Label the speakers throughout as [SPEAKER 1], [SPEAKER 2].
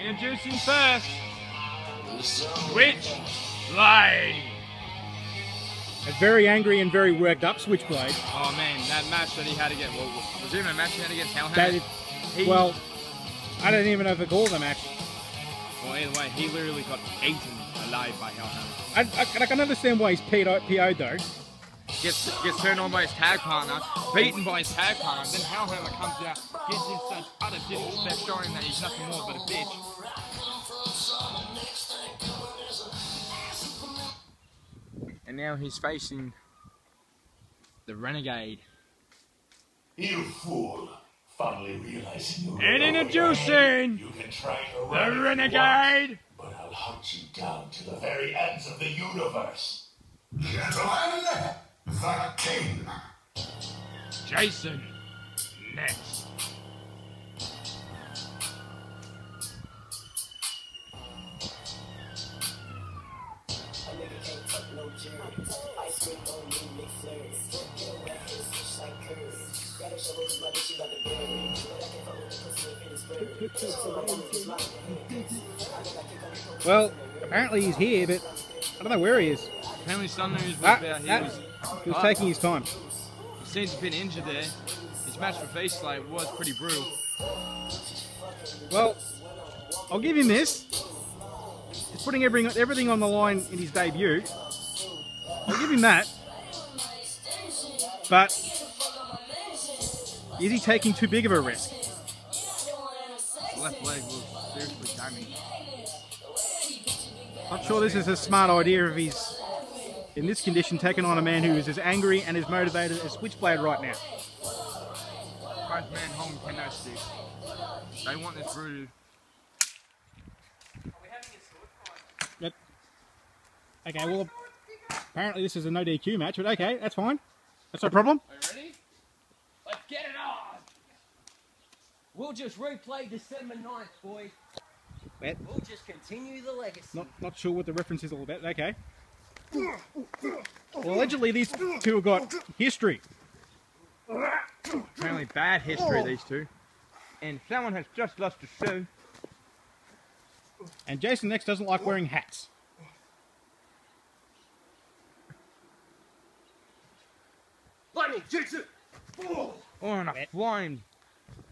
[SPEAKER 1] Introducing first, Switchblade.
[SPEAKER 2] A very angry and very worked up Switchblade.
[SPEAKER 1] Oh man, that match that he had against, was it even a match he had against Hellhammer?
[SPEAKER 2] Well, I don't even know if they call it a match.
[SPEAKER 1] Well, either way, he literally got eaten alive by Hellhammer.
[SPEAKER 2] I can understand why he's PO'd though.
[SPEAKER 1] Gets turned on by his tag partner, beaten by his tag partner, then Hellhammer comes out, gives him such utter disrespect, showing that he's nothing more but a bitch. And now he's facing the Renegade.
[SPEAKER 3] You fool! Finally realizing you
[SPEAKER 1] And introducing the Renegade!
[SPEAKER 3] But I'll hunt you down to the very ends of the universe. Gentlemen, the king.
[SPEAKER 1] Jason Nex.
[SPEAKER 2] Well, apparently he's here, but I don't know where he is.
[SPEAKER 1] Apparently Sunday was
[SPEAKER 2] he was taking his time.
[SPEAKER 1] He seems a bit injured there. His match with Vs Switchblade was pretty brutal.
[SPEAKER 2] Well, I'll give him this. He's putting everything on the line in his debut. I'll give him that. But is he taking too big of a risk?
[SPEAKER 1] The left leg was seriously damaged.
[SPEAKER 2] Not sure this is a smart idea if he's in this condition taking on a man who is as angry and as motivated as Switchblade right now.
[SPEAKER 1] Both men holding kendo sticks. They want this rooted.
[SPEAKER 2] Yep. Okay, well, apparently this is a no DQ match, but okay, that's fine. That's no problem.
[SPEAKER 4] Are you ready? Let's get it on! We'll just replay December 9th, boys.
[SPEAKER 2] Wet.
[SPEAKER 4] We'll just continue the legacy.
[SPEAKER 2] Not sure what the reference is all about. Okay. Well, allegedly these two have got history.
[SPEAKER 1] Apparently bad history, these two. And someone has just lost a shoe.
[SPEAKER 2] And Jason Nex doesn't like wearing hats.
[SPEAKER 4] Lightning, Jason!
[SPEAKER 1] Oh, and a flying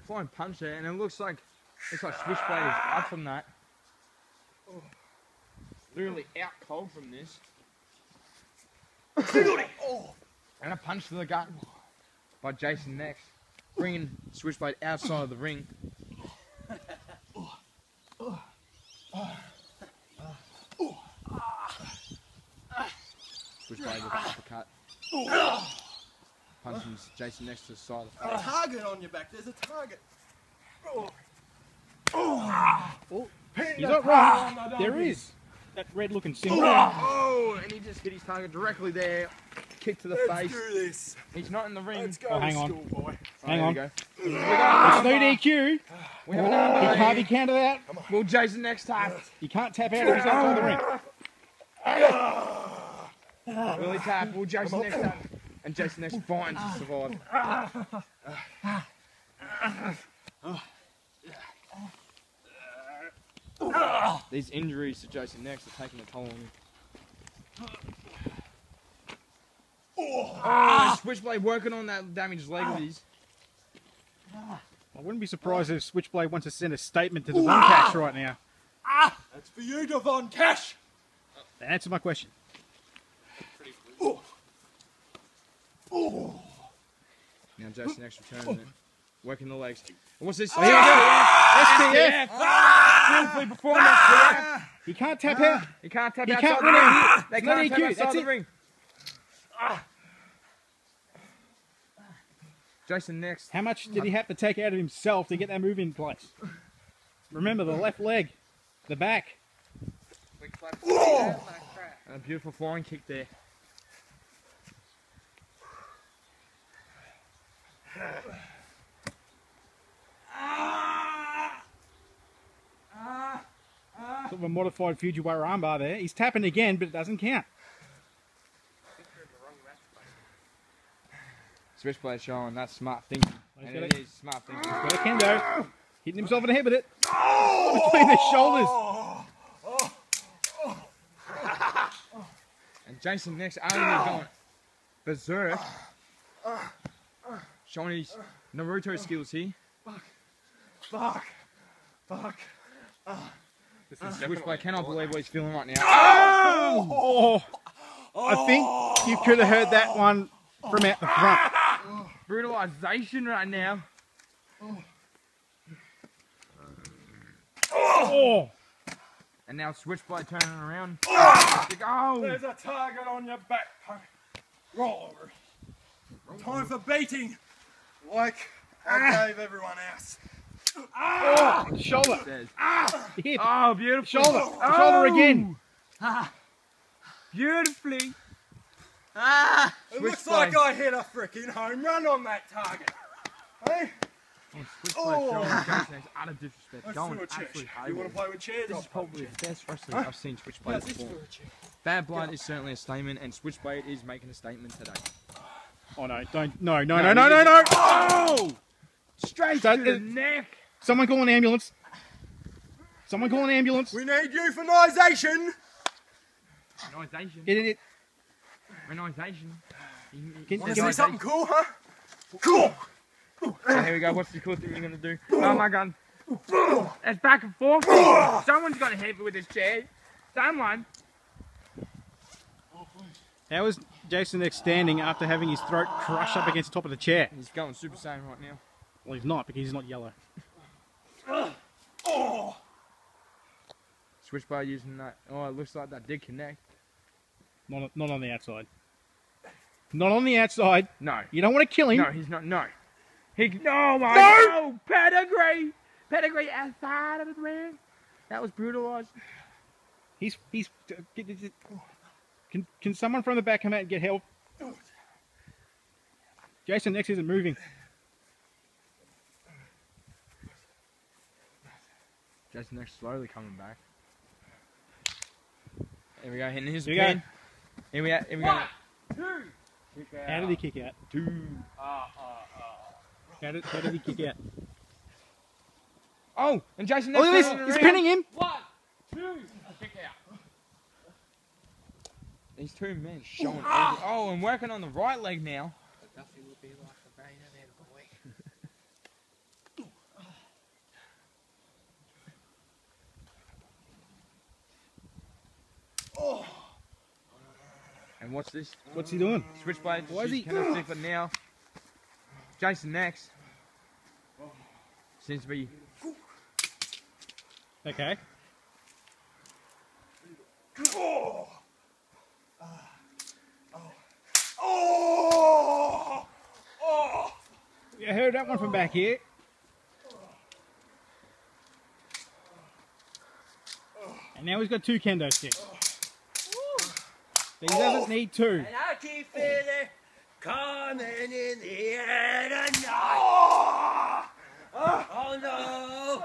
[SPEAKER 1] punch there, and it looks like Switchblade is up from that. Literally out cold from this. And a punch to the gut by Jason Nex, bringing Switchblade outside of the ring. Switchblade with an uppercut. Punching Jason Nex to the side of the face.
[SPEAKER 5] A target on your back. There's a target.
[SPEAKER 2] You're not wrong. There is that red-looking symbol.
[SPEAKER 1] Oh, and he just hit his target directly there. Kick to the face.
[SPEAKER 5] Let's do this.
[SPEAKER 1] He's not in the ring.
[SPEAKER 5] Let's go,
[SPEAKER 2] hang on.
[SPEAKER 5] schoolboy.
[SPEAKER 2] Hang on.
[SPEAKER 1] There
[SPEAKER 2] It's
[SPEAKER 1] we go.
[SPEAKER 2] no DQ.
[SPEAKER 1] We have an
[SPEAKER 2] He
[SPEAKER 1] arm
[SPEAKER 2] can't be counted out.
[SPEAKER 1] Will Jason Nex tap?
[SPEAKER 2] You can't tap out if he's outside the ring.
[SPEAKER 1] Will he tap? Will Jason Nex tap? And Jason Nex finds to survive. These injuries to Jason Nex are taking a toll on him. Oh, Switchblade working on that damaged leg of his.
[SPEAKER 2] I wouldn't be surprised if Switchblade wants to send a statement to the Cash right now.
[SPEAKER 5] That's for you, Devon Cash.
[SPEAKER 2] Answer my question.
[SPEAKER 1] Now Jason Nex returning it. Working the legs. And what's this?
[SPEAKER 2] Oh, here we go. STF.
[SPEAKER 1] Beautifully performed STF.
[SPEAKER 2] He can't tap out.
[SPEAKER 1] He can't tap
[SPEAKER 2] He
[SPEAKER 1] outside
[SPEAKER 2] can't
[SPEAKER 1] the
[SPEAKER 2] win
[SPEAKER 1] ring.
[SPEAKER 2] it.
[SPEAKER 1] They
[SPEAKER 2] It's no
[SPEAKER 1] can't tap
[SPEAKER 2] DQ.
[SPEAKER 1] outside
[SPEAKER 2] That's
[SPEAKER 1] the
[SPEAKER 2] it.
[SPEAKER 1] ring. Jason Nex.
[SPEAKER 2] How much did he have to take out of himself to get that move in place? Remember, the left leg, the back.
[SPEAKER 1] And a beautiful flying kick there.
[SPEAKER 2] Sort of a modified Fujiwara armbar there. He's tapping again, but it doesn't count.
[SPEAKER 1] Switchblade showing that's smart thinking. And it is smart thinking.
[SPEAKER 2] Got a kendo. Hitting himself in the head with it. Between the shoulders.
[SPEAKER 1] And Jason Nex only going berserk. Showing his Naruto skills here.
[SPEAKER 5] Fuck.
[SPEAKER 1] Switchblade cannot believe what he's feeling right now.
[SPEAKER 2] Oh! I think you could have heard that one from out the front.
[SPEAKER 1] Brutalization right now.
[SPEAKER 2] Oh!
[SPEAKER 1] And now Switchblade turning around. Oh!
[SPEAKER 5] There's a target on your back, punk. Roll over. Time for beating, like I gave everyone else.
[SPEAKER 2] Oh! Shoulder.
[SPEAKER 1] Says.
[SPEAKER 2] Hip.
[SPEAKER 1] Oh, beautiful.
[SPEAKER 2] Shoulder. Shoulder again.
[SPEAKER 1] Beautifully.
[SPEAKER 5] It looks like I hit a freaking home run on that target. Hey?
[SPEAKER 1] Switchblade showing Jason Nex utter disrespect.
[SPEAKER 5] Let's
[SPEAKER 1] Going
[SPEAKER 5] do a chair.
[SPEAKER 1] absolutely
[SPEAKER 5] You want
[SPEAKER 1] haywire.
[SPEAKER 5] to play with chairs?
[SPEAKER 1] This
[SPEAKER 5] I'll
[SPEAKER 1] is
[SPEAKER 5] play with
[SPEAKER 1] probably
[SPEAKER 5] chairs.
[SPEAKER 1] the best wrestling I've seen Switchblade perform. Bad Blood is certainly a statement, and Switchblade is making a statement today.
[SPEAKER 2] Oh no! Don't! No! No! No! No! No! No!
[SPEAKER 1] Oh! Straight
[SPEAKER 2] So,
[SPEAKER 1] to the neck.
[SPEAKER 2] Someone call an ambulance. Someone call an ambulance.
[SPEAKER 5] We need euthanization.
[SPEAKER 1] Renisation.
[SPEAKER 2] It.
[SPEAKER 1] Renisation.
[SPEAKER 2] Can-
[SPEAKER 5] Want to
[SPEAKER 2] can
[SPEAKER 5] say
[SPEAKER 2] I-
[SPEAKER 5] something cool, huh? Cool.
[SPEAKER 1] So here we go. What's the cool thing you're gonna do? Oh my gun. It's back and forth. Someone's got to hit me with this chair. Someone.
[SPEAKER 2] How is Jason Nex standing after having his throat crushed up against the top of the chair?
[SPEAKER 1] He's going Super Saiyan right now.
[SPEAKER 2] Well, he's not because he's not yellow.
[SPEAKER 1] Switchblade using that. Oh, it looks like that did connect.
[SPEAKER 2] Not on the outside. Not on the outside.
[SPEAKER 1] No.
[SPEAKER 2] You don't want to kill him.
[SPEAKER 1] No, he's not. No. No! Pedigree! Pedigree outside of the ring. That was brutalized.
[SPEAKER 2] He's. Can someone from the back come out and get help? Jason Nex isn't moving.
[SPEAKER 1] Jason Nex slowly coming back. Here we go, hitting his
[SPEAKER 2] Here we go.
[SPEAKER 1] pin. Here we go.
[SPEAKER 2] How did he kick out?
[SPEAKER 1] Two.
[SPEAKER 2] How did he kick out?
[SPEAKER 1] Oh, and Jason
[SPEAKER 2] Oh,
[SPEAKER 1] Nex
[SPEAKER 2] look at
[SPEAKER 1] turning
[SPEAKER 2] this! He's
[SPEAKER 1] around.
[SPEAKER 2] pinning him.
[SPEAKER 4] 1, 2, kick out.
[SPEAKER 1] These two men showing everything. Oh, and working on the right leg now.
[SPEAKER 4] Nothing would be like a rain and then boy.
[SPEAKER 1] And what's this?
[SPEAKER 2] What's he doing?
[SPEAKER 1] Switchblade.
[SPEAKER 2] Why is he-
[SPEAKER 1] Cannot stick, but now Jason Nex seems to be.
[SPEAKER 2] Okay. I heard that one from back here. And now he's got two kendo sticks. But he doesn't need two.
[SPEAKER 4] And I keep feeling coming in the air tonight. Oh no!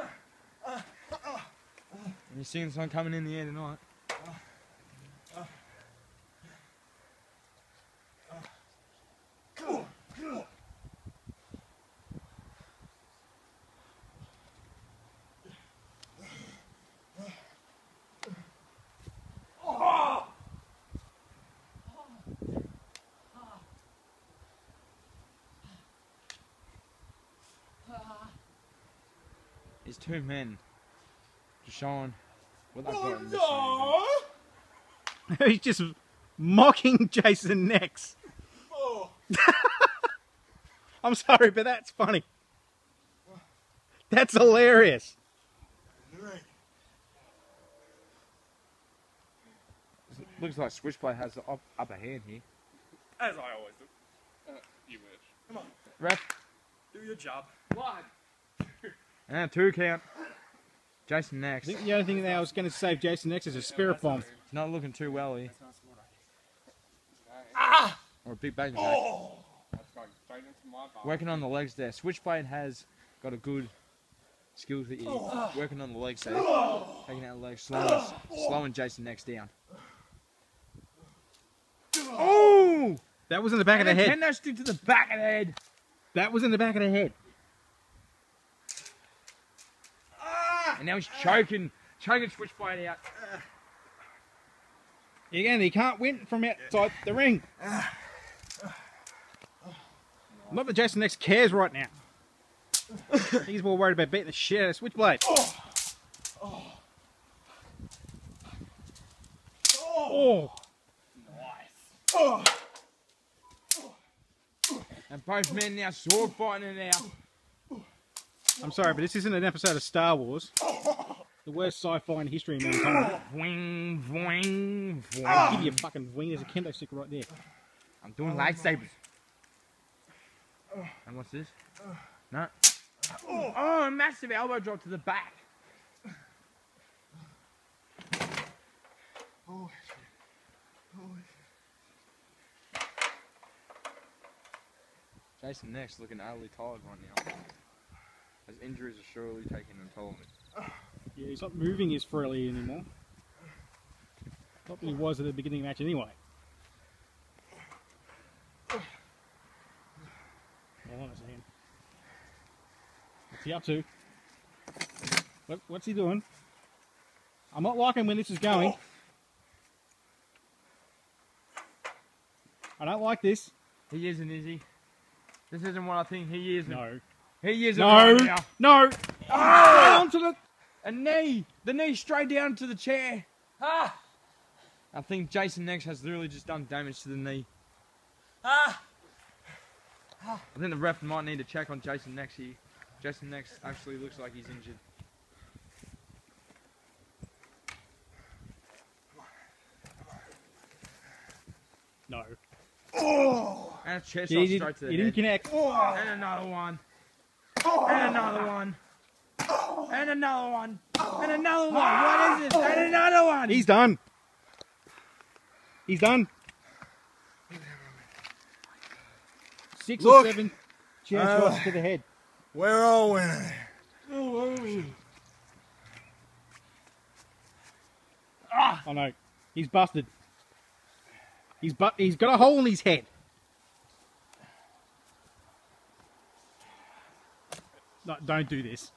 [SPEAKER 1] And you're seeing someone coming in the air tonight. These two men just showing what they've got in this season.
[SPEAKER 2] He's just mocking Jason Nex. I'm sorry, but that's funny. That's hilarious.
[SPEAKER 1] Looks like Switchblade has the upper hand here.
[SPEAKER 5] As I always do. You wish. Come on,
[SPEAKER 1] Ref,
[SPEAKER 5] do your job.
[SPEAKER 4] 1.
[SPEAKER 1] and 2 count. Jason
[SPEAKER 2] I
[SPEAKER 1] Nex.
[SPEAKER 2] think the only thing that I was going to save Jason Nex is a spirit bomb.
[SPEAKER 1] It's not looking too well here. Or a big bang. Working on the legs there. Switchblade has got a good skills that you working on the legs there. Taking out the legs, slowing Jason Nex down. Oh!
[SPEAKER 2] That was in the back of the head.
[SPEAKER 1] Can that stick to the back of the head?
[SPEAKER 2] That was in the back of the head.
[SPEAKER 1] And now he's choking Switchblade out.
[SPEAKER 2] Again, he can't win from outside the ring. Not that Jason Nex cares right now. He's more worried about beating the shit out of Switchblade. Oh.
[SPEAKER 5] Nice.
[SPEAKER 1] And both men now sword fighting it out.
[SPEAKER 2] I'm sorry, but this isn't an episode of Star Wars. The worst sci-fi in history, mankind.
[SPEAKER 1] Voing, voing, voing.
[SPEAKER 2] I'll give you a fucking wing. There's a kendo stick right there.
[SPEAKER 1] I'm doing lightsabers. And what's this? No. Oh, a massive elbow drop to the back. Jason Nex looking utterly tired right now. His injuries are surely taking a toll on him.
[SPEAKER 2] Yeah, he's not moving as freely anymore. Not that he was at the beginning of the match anyway. Hold on a second. What's he up to? What's he doing? I'm not liking when this is going. I don't like this.
[SPEAKER 1] He isn't, is he? This isn't what I think he is.
[SPEAKER 2] No.
[SPEAKER 1] He isn't
[SPEAKER 2] No.
[SPEAKER 1] right now.
[SPEAKER 2] No. Down to the...
[SPEAKER 1] A knee! The knee straight down to the chair.
[SPEAKER 4] Ah!
[SPEAKER 1] I think Jason Nex has literally just done damage to the knee.
[SPEAKER 4] Ah!
[SPEAKER 1] I think the ref might need to check on Jason Nex here. Jason Nex actually looks like he's injured.
[SPEAKER 2] No.
[SPEAKER 5] Oh!
[SPEAKER 1] And a chest
[SPEAKER 2] Yeah,
[SPEAKER 1] shot
[SPEAKER 2] he
[SPEAKER 1] straight to the
[SPEAKER 2] didn't
[SPEAKER 1] head.
[SPEAKER 2] connect.
[SPEAKER 1] And another one. And another one. And another one. And another one. What is this? And another one.
[SPEAKER 2] He's done. He's done. 6 or
[SPEAKER 5] Look.
[SPEAKER 2] 7 chair shots to the head.
[SPEAKER 5] We're all winning.
[SPEAKER 2] Oh no, he's busted. He's got a hole in his head. No, don't do this.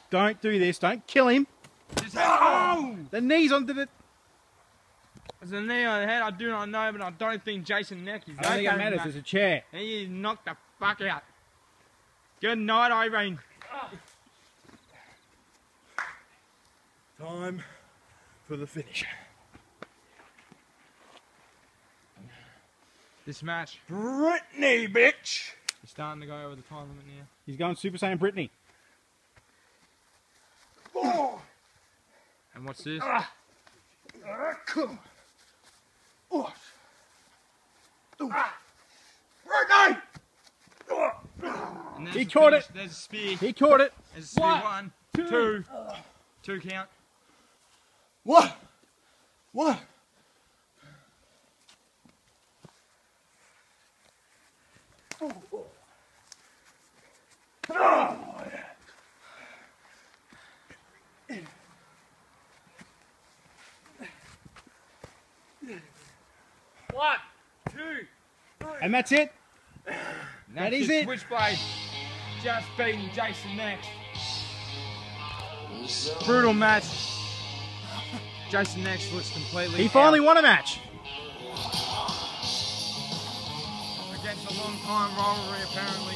[SPEAKER 2] Don't do this. Don't kill him. The knee's onto the...
[SPEAKER 1] There's a knee on the head. I do not know, but I don't think Jason Nex is
[SPEAKER 2] I don't think it matters. There's a chair.
[SPEAKER 1] He is knocked the fuck out. Good night, Irene.
[SPEAKER 5] Time for the finish.
[SPEAKER 1] This match
[SPEAKER 5] Brittany, bitch!
[SPEAKER 1] is starting to go over the time limit now.
[SPEAKER 2] He's going Super Saiyan Brittany.
[SPEAKER 5] Oh!
[SPEAKER 1] And what's this?
[SPEAKER 5] Come. Oh. Brittany!
[SPEAKER 1] And there's
[SPEAKER 2] He
[SPEAKER 1] the
[SPEAKER 2] caught
[SPEAKER 1] finish.
[SPEAKER 2] it.
[SPEAKER 1] There's a spear.
[SPEAKER 2] He caught it.
[SPEAKER 1] There's a spear.
[SPEAKER 2] What?
[SPEAKER 1] 1, 2. 2 count.
[SPEAKER 5] What? What?
[SPEAKER 4] One, 2.
[SPEAKER 2] And that's it.
[SPEAKER 1] That
[SPEAKER 2] is it.
[SPEAKER 1] Switchblade just beating Jason Nex. Brutal match. Jason Nex looks completely
[SPEAKER 2] He finally
[SPEAKER 1] out
[SPEAKER 2] won a match.
[SPEAKER 1] against a long time rivalry apparently.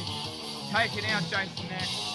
[SPEAKER 1] Taking out Jason Nex.